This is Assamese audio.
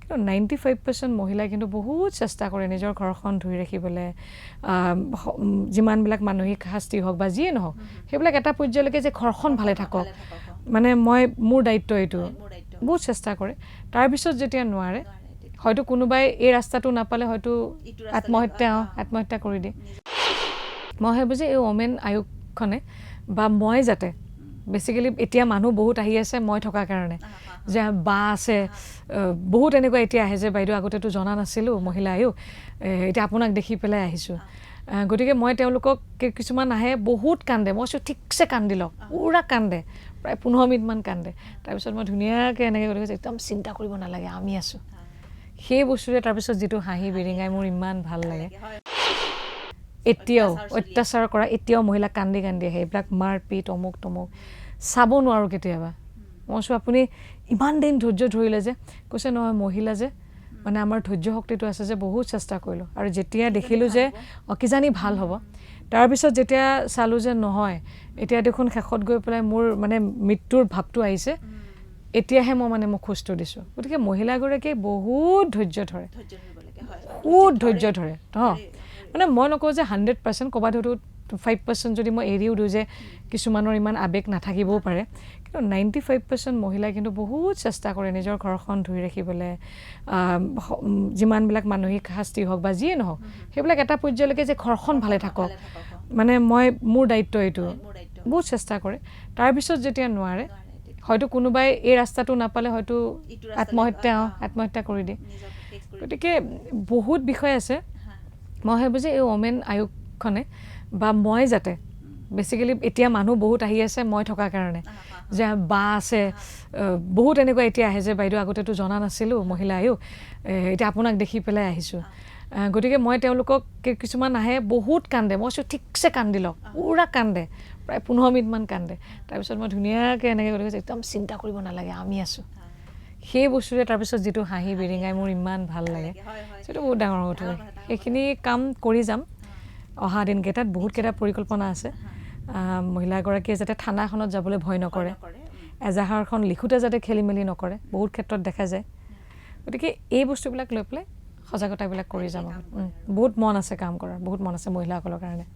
কিন্তু 95% মহিলাই কিন্তু বহুত চেষ্টা কৰে নিজৰ ঘৰখন ধুই ৰাখিবলৈ যিমানবিলাক মানসিক শাস্তি হওক বা যিয়ে নহওক সেইবিলাক এটা পৰ্যায়লৈকে যে ঘৰখন ভালে থাকক মানে মোৰ দায়িত্ব এইটো বহুত চেষ্টা কৰে তাৰপিছত যেতিয়া নোৱাৰে হয়তো কোনোবাই এই ৰাস্তাটো নাপালে হয়তো আত্মহত্যা কৰি দিয়ে মই ভাবোঁ যে এই ওমেন আয়োগখনে বা মই যাতে বেচিকেলি এতিয়া মানুহ বহুত আহি আছে মই থকাৰ কাৰণে যে বা আছে বহুত এনেকুৱা এতিয়া আহে যে বাইদেউ আগতেতো জনা নাছিলোঁ মহিলা আয়োগ এতিয়া আপোনাক দেখি পেলাই আহিছোঁ গতিকে মই তেওঁলোকক কিছুমান আহে বহুত কান্দে মই ঠিকছে কান্দি লওক পুৰা কান্দে প্ৰায় 15 মিনিটমান কান্দে তাৰপিছত মই ধুনীয়াকৈ এনেকৈ গতিকে একদম চিন্তা কৰিব নালাগে আমি আছোঁ সেই বস্তুৰে তাৰপিছত যিটো হাঁহি বিৰিঙাই মোৰ ইমান ভাল লাগে এতিয়াও অত্যাচাৰ কৰা এতিয়াও মহিলা কান্দি আহে এইবিলাক মাৰপিট অমুক তমুক চাব নোৱাৰোঁ কেতিয়াবা মই কৈছোঁ আপুনি ইমান দিন ধৈৰ্য ধৰিলে যে কৈছে নহয় মহিলা যে মানে আমাৰ ধৈৰ্য শক্তিটো আছে যে বহুত চেষ্টা কৰিলোঁ আৰু যেতিয়া দেখিলোঁ যে কিজানি ভাল হ'ব তাৰপিছত যেতিয়া চালোঁ যে নহয় এতিয়া দেখোন শেষত গৈ পেলাই মোৰ মানে মৃত্যুৰ ভাৱটো আহিছে এতিয়াহে মই মানে মোক খোজটো দিছোঁ গতিকে মহিলাগৰাকীয়ে বহুত ধৈৰ্য ধৰে বহুত ধৈৰ্য ধৰে মানে মই নকওঁ যে 100% ক'ৰবাত হয়তো 5% যদি মই এৰিও দিওঁ যে কিছুমানৰ ইমান আৱেগ নাথাকিবও পাৰে কিন্তু 95% মহিলাই কিন্তু বহুত চেষ্টা কৰে নিজৰ ঘৰখন ধুই ৰাখিবলৈ যিমানবিলাক মানসিক শাস্তি হওক বা যিয়ে নহওক সেইবিলাক এটা পৰ্যায়লৈকে যে ঘৰখন ভালে থাকক মানে মোৰ দায়িত্ব এইটো বহুত চেষ্টা কৰে তাৰপিছত যেতিয়া নোৱাৰে হয়তো কোনোবাই এই ৰাস্তাটো নাপালে হয়তো আত্মহত্যা কৰি দিয়ে গতিকে বহুত বিষয় আছে মই ভাবোঁ যে এই ওমেন আয়োগখনে বা মই যাতে বেচিকেলি এতিয়া মানুহ বহুত আহি আছে মই থকাৰ কাৰণে যে বা আছে বহুত এনেকুৱা এতিয়া আহে যে বাইদেউ আগতেতো জনা নাছিলোঁ মহিলা আয়োগ এতিয়া আপোনাক দেখি পেলাই আহিছোঁ গতিকে মই তেওঁলোকক কিছুমান আহে বহুত কান্দে মই ঠিকছে কান্দি লওক পুৰা কান্দে প্ৰায় 15 মিনিটমান কান্দে তাৰপিছত মই ধুনীয়াকৈ এনেকৈ গতিকে একদম চিন্তা কৰিব নালাগে আমি আছোঁ সেই বস্তুৰে তাৰপিছত যিটো হাঁহি বিৰিঙাই মোৰ ইমান ভাল লাগে সেইটো বহুত ডাঙৰ কথা সেইখিনি কাম কৰি যাম অহা দিনকেইটাত বহুতকেইটা পৰিকল্পনা আছে মহিলাগৰাকীয়ে যাতে থানাখনত যাবলৈ ভয় নকৰে এজাহাৰখন লিখোঁতে যাতে খেলি মেলি নকৰে বহুত ক্ষেত্ৰত দেখা যায় গতিকে এই বস্তুবিলাক লৈ পেলাই সজাগতাবিলাক কৰি যাম বহুত মন আছে কাম কৰাৰ বহুত মন আছে মহিলাসকলৰ কাৰণে